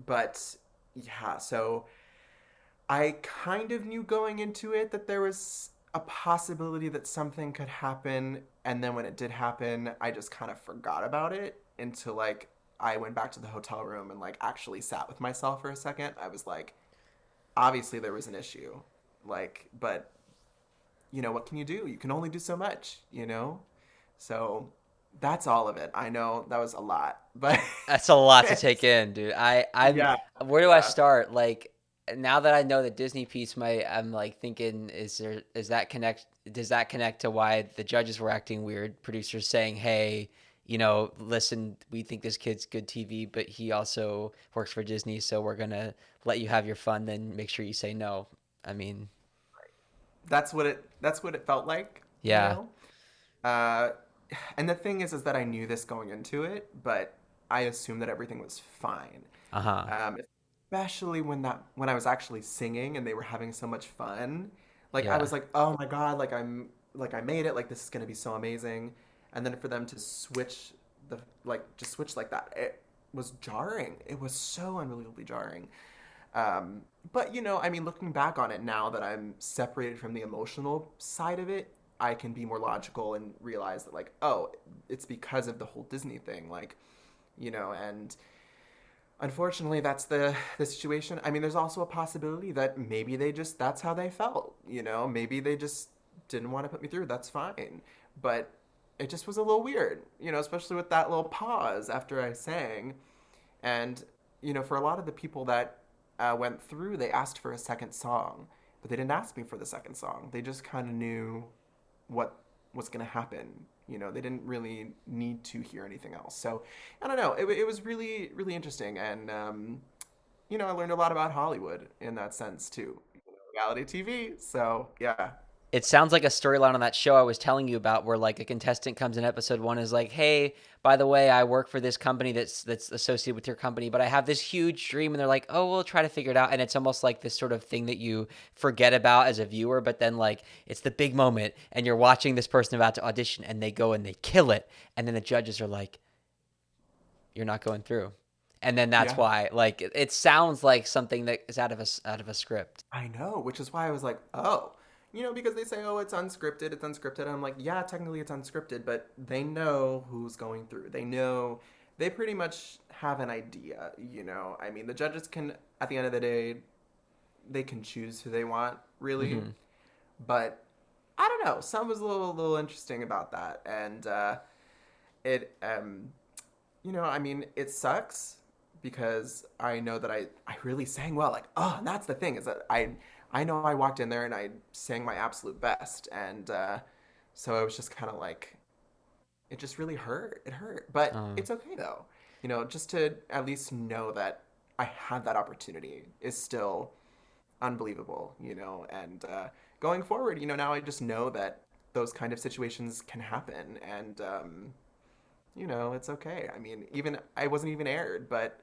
but yeah, so I kind of knew going into it that there was a possibility that something could happen. And then when it did happen, I just kind of forgot about it until like I went back to the hotel room and like actually sat with myself for a second. I was like, obviously there was an issue. Like, but what can you do? You can only do so much. So that's all of it. I know that was a lot, but That's a lot to take in, dude. I'm yeah, where do I yeah. start? Like now that I know the Disney piece, I'm like thinking, does that connect to why the judges were acting weird? Producers saying, "Hey, listen, we think this kid's good TV, but he also works for Disney, so we're gonna let you have your fun. Then make sure you say no." I mean, That's what it felt like, you yeah, know? Uh, and the thing is that I knew this going into it, but I assumed that everything was fine. uh-huh, Um, Especially when I was actually singing and they were having so much fun. Like I yeah, was like, oh my God, like I made it, like this is gonna be so amazing. And then for them to switch the like just switched like that. It was jarring. It was so unbelievably jarring. But I mean, looking back on it now that I'm separated from the emotional side of it, I can be more logical and realize that like, oh, it's because of the whole Disney thing, like, and unfortunately that's the situation. I mean, there's also a possibility that maybe that's how they felt, maybe they just didn't want to put me through. That's fine. But it just was a little weird, especially with that little pause after I sang. And, for a lot of the people that went through, they asked for a second song, but they didn't ask me for the second song. They just kind of knew what was going to happen. They didn't really need to hear anything else. So I don't know. It was really, really interesting. And, I learned a lot about Hollywood in that sense too. Reality TV. So yeah. It sounds like a storyline on that show I was telling you about, where like a contestant comes in episode 1 is like, "Hey, by the way, I work for this company that's associated with your company, but I have this huge dream." And they're like, "Oh, we'll try to figure it out." And it's almost like this sort of thing that you forget about as a viewer, but then like it's the big moment and you're watching this person about to audition and they go and they kill it. And then the judges are like, "You're not going through." And then that's Yeah. why like it sounds like something that is out of a script. I know, which is why I was like, oh, because they say, oh, it's unscripted, it's unscripted. And I'm like, yeah, technically it's unscripted, but they know who's going through. They pretty much have an idea. I mean, the judges can, at the end of the day, they can choose who they want, really. Hmm. But I don't know. Some was a little interesting about that. And it, I mean, it sucks because I know that I really sang well. Like, oh, and that's the thing is that I know I walked in there and I sang my absolute best. And so it was just kind of like, it just really hurt. It hurt. But Uh, it's okay though. Just to at least know that I had that opportunity is still unbelievable. And going forward, now I just know that those kind of situations can happen. And, it's okay. I mean, even I wasn't even aired, but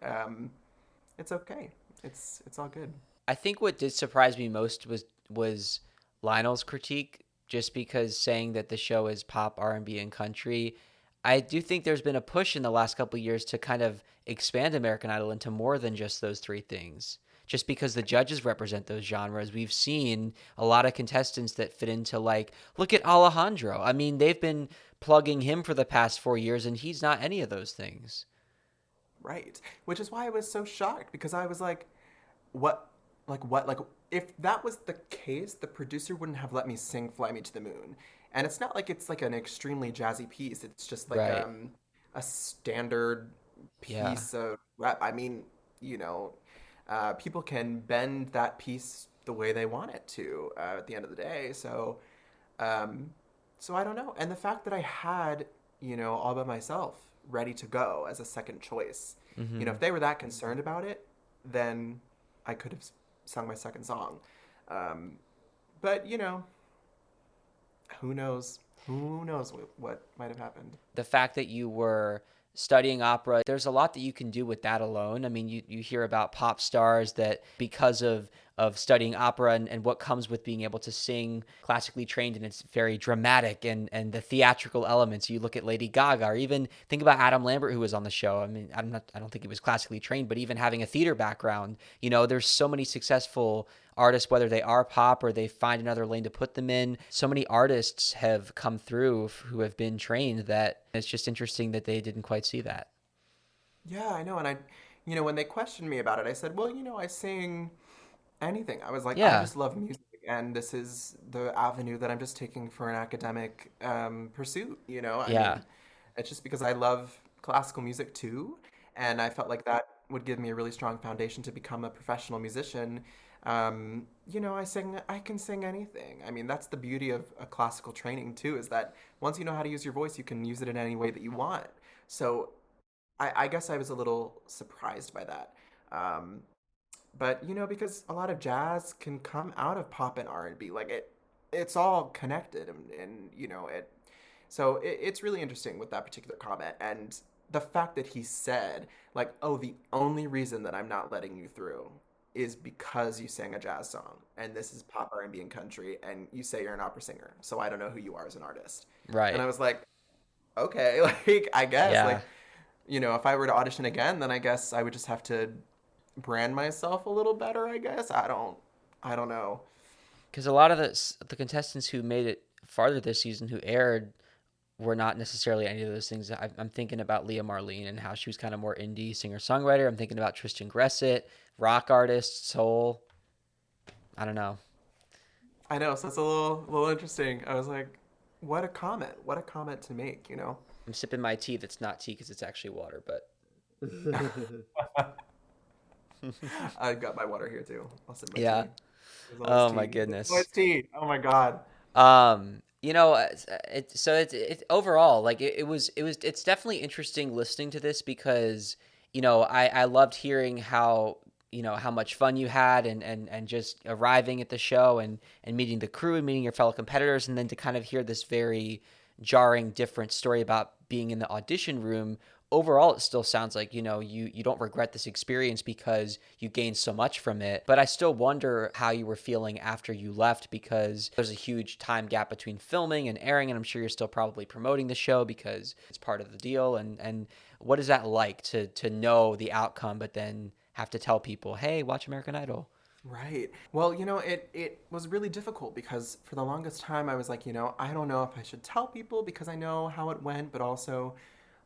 it's okay. It's all good. I think what did surprise me most was Lionel's critique, just because saying that the show is pop, R&B, and country. I do think there's been a push in the last couple of years to kind of expand American Idol into more than just those three things. Just because the judges represent those genres, we've seen a lot of contestants that fit into, like, look at Alejandro. I mean, they've been plugging him for the past 4 years, and he's not any of those things. Right. Which is why I was so shocked because I was like, what like if that was the case, the producer wouldn't have let me sing Fly Me to the Moon. And it's not like it's like an extremely jazzy piece. It's just like Right. a standard Yeah. piece of rap. I mean, you know, people can bend that piece the way they want it to at the end of the day. Um, so I don't know. And the fact that I had, all by myself ready to go as a second choice, Hmm. if they were that concerned about it, then I could have sung my second song. Um, but, who knows? Who knows what might have happened? The fact that you were studying opera, there's a lot that you can do with that alone. I mean, you hear about pop stars that because of studying opera and what comes with being able to sing classically trained, and it's very dramatic and the theatrical elements. You look at Lady Gaga, or even think about Adam Lambert, who was on the show. I mean, I don't think he was classically trained, but even having a theater background, there's so many successful artists, whether they are pop or they find another lane to put them in. So many artists have come through who have been trained, that it's just interesting that they didn't quite see that. Yeah, I know. And when they questioned me about it, I said, well, I sing anything. I was like, I Yeah. just love music, and this is the avenue that I'm just taking for an academic pursuit. I Yeah. mean, it's just because I love classical music too, and I felt like that would give me a really strong foundation to become a professional musician. I can sing anything. I mean, that's the beauty of a classical training too, is that once you know how to use your voice, you can use it in any way that you want. So I guess I was a little surprised by that. Um, but because a lot of jazz can come out of pop and R&B, like it's all connected, and it. So it's really interesting with that particular comment, and the fact that he said like, "Oh, the only reason that I'm not letting you through is because you sang a jazz song, and this is pop R&B and country, and you say you're an opera singer, so I don't know who you are as an artist." And Right. I was like, okay, like I guess, like Yeah. if I were to audition again, then I guess I would just have to brand myself a little better, I guess. I don't know. Because a lot of the contestants who made it farther this season who aired were not necessarily any of those things. I'm thinking about Leah Marlene and how she was kind of more indie singer songwriter. I'm thinking about Tristan Gresset, rock artist, soul. I don't know. I know, so it's a little interesting. I was like, what a comment. What a comment to make, I'm sipping my tea that's not tea because it's actually water, but I've got my water here too. I'll sip my yeah. tea. There's always Oh my tea. There's always goodness. tea. Oh my God. So it's overall like it's definitely interesting listening to this because I loved hearing how how much fun you had and just arriving at the show and meeting the crew and meeting your fellow competitors and then to kind of hear this very jarring different story about being in the audition room. Overall it still sounds like you don't regret this experience because you gained so much from it, but I still wonder how you were feeling after you left because there's a huge time gap between filming and airing, and I'm sure you're still probably promoting the show because it's part of the deal. And what is that like to know the outcome but then have to tell people, hey, watch American Idol? Right. Well, it was really difficult because for the longest time I was like, I don't know if I should tell people because I know how it went, but also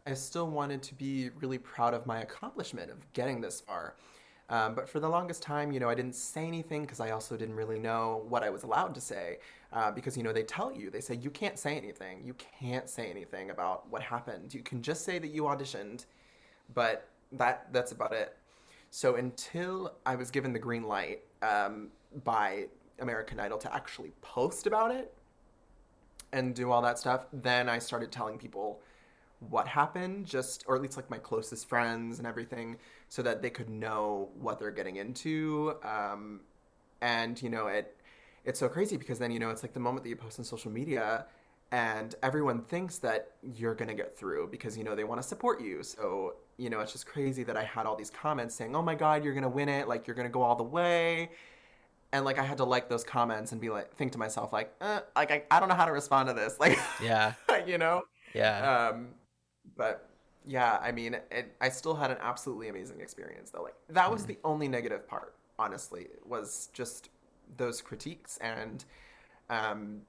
I still wanted to be really proud of my accomplishment of getting this far. But for the longest time, I didn't say anything because I also didn't really know what I was allowed to say. Because, they tell you, they say, you can't say anything. You can't say anything about what happened. You can just say that you auditioned, but that's about it. So until I was given the green light by American Idol to actually post about it and do all that stuff, then I started telling people what happened, just or at least like my closest friends and everything, so that they could know what they're getting into. And it's so crazy because then it's like the moment that you post on social media, and everyone thinks that you're gonna get through because they want to support you. So it's just crazy that I had all these comments saying, "Oh my God, you're gonna win it! Like you're gonna go all the way." And like I had to like those comments and be like, think to myself like, like I don't know how to respond to this, like, Yeah. you know. Yeah. Um, but yeah, I mean, I still had an absolutely amazing experience though. Like that was Mhm. the only negative part, honestly, was just those critiques. And um,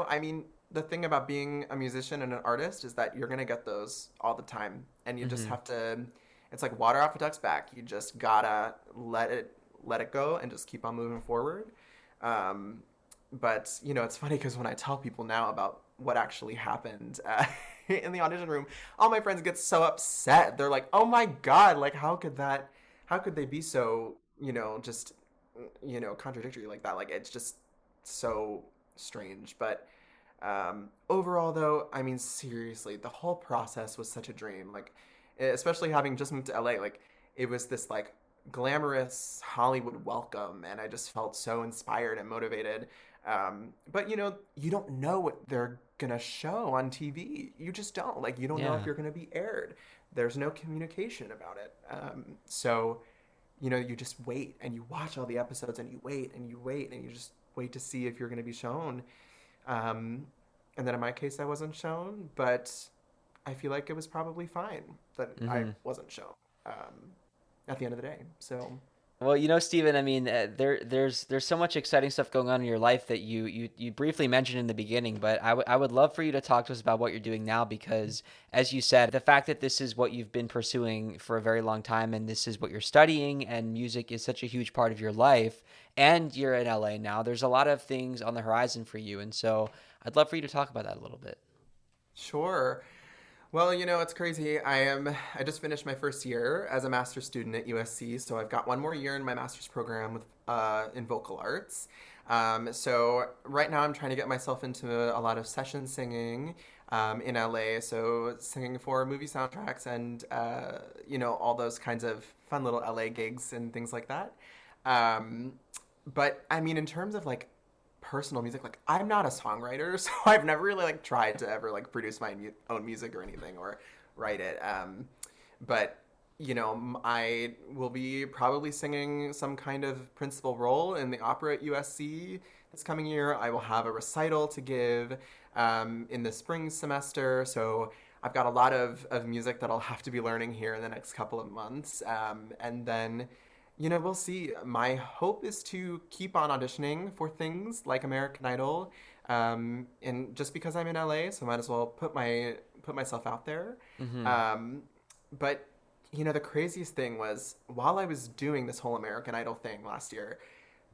I mean, the thing about being a musician and an artist is that you're gonna get those all the time, and you just Mhm. have to. It's like water off a duck's back. You just gotta let it go and just keep on moving forward. Um, but it's funny because when I tell people now about what actually happened in the audition room, all my friends get so upset. They're like, "Oh my God! Like, how could that? How could they be so just contradictory like that? Like, it's just so strange." But overall, though, I mean, seriously, the whole process was such a dream. Like, especially having just moved to LA, like, it was this like glamorous Hollywood welcome, and I just felt so inspired and motivated. But you don't know what they're gonna show on TV. You just don't. Like, you don't know if Yeah. you're gonna be aired. There's no communication about it. So you just wait and you watch all the episodes and you wait and you wait and you just wait to see if you're gonna be shown. Um, and then in my case, I wasn't shown, but I feel like it was probably fine that I Mhm. wasn't shown at the end of the day. So, Well, Steven, I mean, there's so much exciting stuff going on in your life that you briefly mentioned in the beginning, but I would love for you to talk to us about what you're doing now because, as you said, the fact that this is what you've been pursuing for a very long time and this is what you're studying and music is such a huge part of your life and you're in LA now, there's a lot of things on the horizon for you. And so I'd love for you to talk about that a little bit. sure. Well, it's crazy. I just finished my first year as a master's student at USC, so I've got one more year in my master's program with in vocal arts. So right now I'm trying to get myself into a lot of session singing in LA, so singing for movie soundtracks and all those kinds of fun little LA gigs and things like that. Um, but I mean, in terms of like personal music, like I'm not a songwriter, so I've never really like tried to ever like produce my own music or anything or write it. But I will be probably singing some kind of principal role in the opera at USC this coming year. I will have a recital to give in the spring semester, so I've got a lot of music that I'll have to be learning here in the next couple of months. And then, we'll see. My hope is to keep on auditioning for things like American Idol. And just because I'm in LA, so I might as well put myself out there. Hmm. But the craziest thing was while I was doing this whole American Idol thing last year,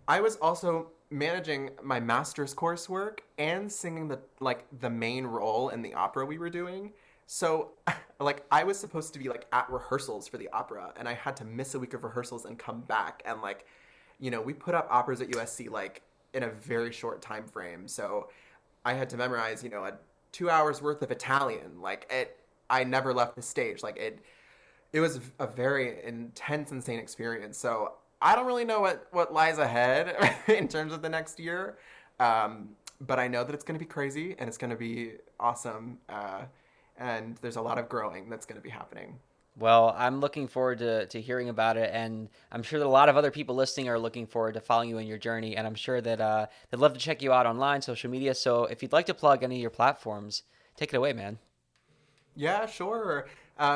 I was also managing my master's coursework and singing the main role in the opera we were doing. So like I was supposed to be like at rehearsals for the opera, and I had to miss a week of rehearsals and come back, and like we put up operas at USC like in a very short time frame. So I had to memorize, a 2 hours worth of Italian. I never left the stage. It was a very intense, insane experience. So I don't really know what lies ahead in terms of the next year. But I know that it's going to be crazy and it's going to be awesome. And there's a lot of growing that's going to be happening. Well, I'm looking forward to hearing about it, and I'm sure that a lot of other people listening are looking forward to following you in your journey, and I'm sure that they'd love to check you out online, social media. So if you'd like to plug any of your platforms, take it away, man. Yeah, sure.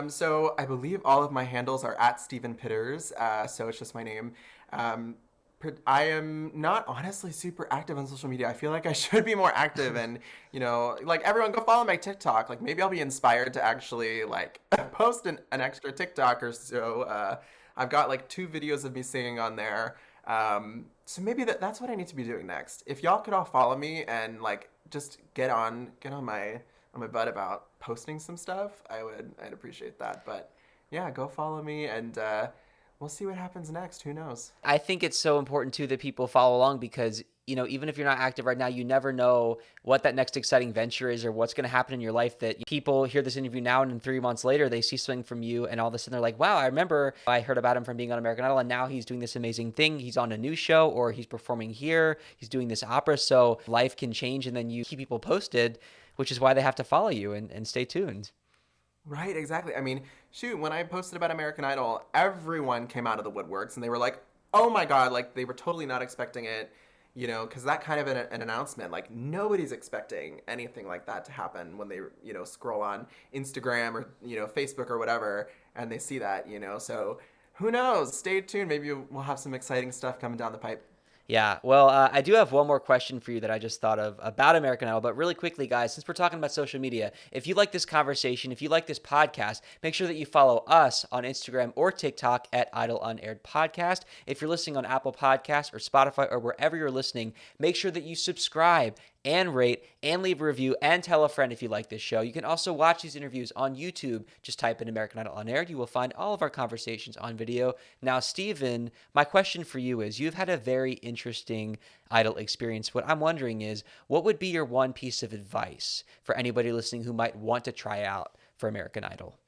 So I believe all of my handles are at Stephen Pitters. So it's just my name. Um, I am not honestly super active on social media. I feel like I should be more active, and like everyone go follow my TikTok. Like maybe I'll be inspired to actually like post an extra TikTok or so. I've got like 2 videos of me singing on there. So maybe that's what I need to be doing next. If y'all could all follow me and like just get on my butt about posting some stuff, I'd appreciate that. But yeah, go follow me, and we'll see what happens next. Who knows? I think it's so important too that people follow along because, even if you're not active right now, you never know what that next exciting venture is or what's going to happen in your life, that people hear this interview now and then 3 months later, they see something from you and all of a sudden they're like, wow, I remember I heard about him from being on American Idol and now he's doing this amazing thing. He's on a new show or he's performing here. He's doing this opera. So life can change and then you keep people posted, which is why they have to follow you and stay tuned. Right, exactly. I mean, shoot, when I posted about American Idol, everyone came out of the woodworks and they were like, oh my God, like they were totally not expecting it, because that kind of an announcement, like nobody's expecting anything like that to happen when they, scroll on Instagram or, Facebook or whatever, and they see that, so who knows? Stay tuned. Maybe we'll have some exciting stuff coming down the pipe. Yeah, well, I do have one more question for you that I just thought of about American Idol. But really quickly, guys, since we're talking about social media, if you like this conversation, if you like this podcast, make sure that you follow us on Instagram or TikTok at Idol Unaired Podcast. If you're listening on Apple Podcasts or Spotify or wherever you're listening, make sure that you subscribe and rate and leave a review and tell a friend if you like this show. You can also watch these interviews on YouTube. Just type in American Idol Unaired. You will find all of our conversations on video. Now, Steven, my question for you is, you've had a very interesting Idol experience. What I'm wondering is, what would be your one piece of advice for anybody listening who might want to try out for American Idol?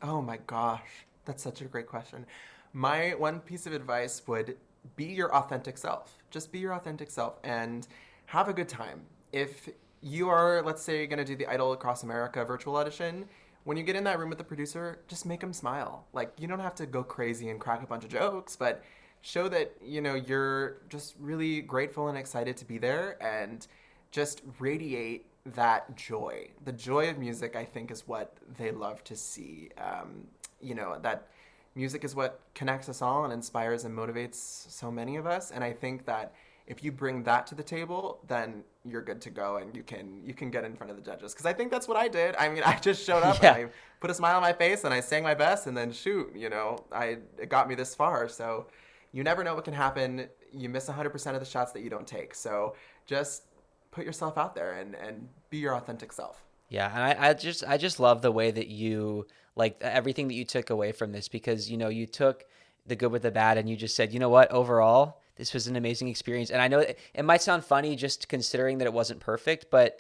Oh my gosh, that's such a great question. My one piece of advice would be your authentic self. Just be your authentic self and have a good time. If you are, let's say, going to do the Idol Across America virtual audition, when you get in that room with the producer, just make them smile. Like, you don't have to go crazy and crack a bunch of jokes, but show that, you're just really grateful and excited to be there, and just radiate that joy. The joy of music, I think, is what they love to see. That music is what connects us all and inspires and motivates so many of us. And I think that if you bring that to the table, then you're good to go, and you can get in front of the judges. Because I think that's what I did. I mean, I just showed up and Yeah. I put a smile on my face and I sang my best, and then shoot, it got me this far. So you never know what can happen. You miss 100% of the shots that you don't take. So just put yourself out there and be your authentic self. Yeah, and I just love the way that you like everything that you took away from this because you took the good with the bad and you just said, you know what, overall, this was an amazing experience. And I know it might sound funny just considering that it wasn't perfect, but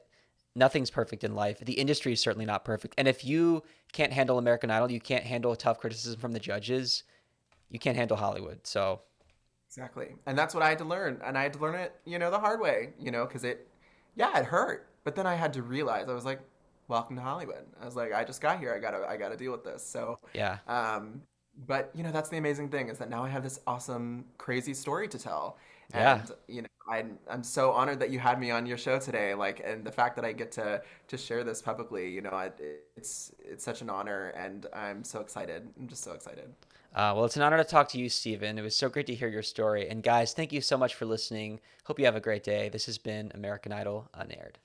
nothing's perfect in life. The industry is certainly not perfect. And if you can't handle American Idol, you can't handle tough criticism from the judges, you can't handle Hollywood. So, Exactly. And that's what I had to learn. And I had to learn it, the hard way, because it hurt. But then I had to realize, I was like, welcome to Hollywood. I was like, I just got here. I gotta deal with this. So, yeah. but that's the amazing thing, is that now I have this awesome, crazy story to tell. Yeah. And I'm so honored that you had me on your show today. Like, and the fact that I get to share this publicly, it's such an honor, and I'm so excited. I'm just so excited. Well, it's an honor to talk to you, Stephen. It was so great to hear your story. And guys, thank you so much for listening. Hope you have a great day. This has been American Idol Unaired.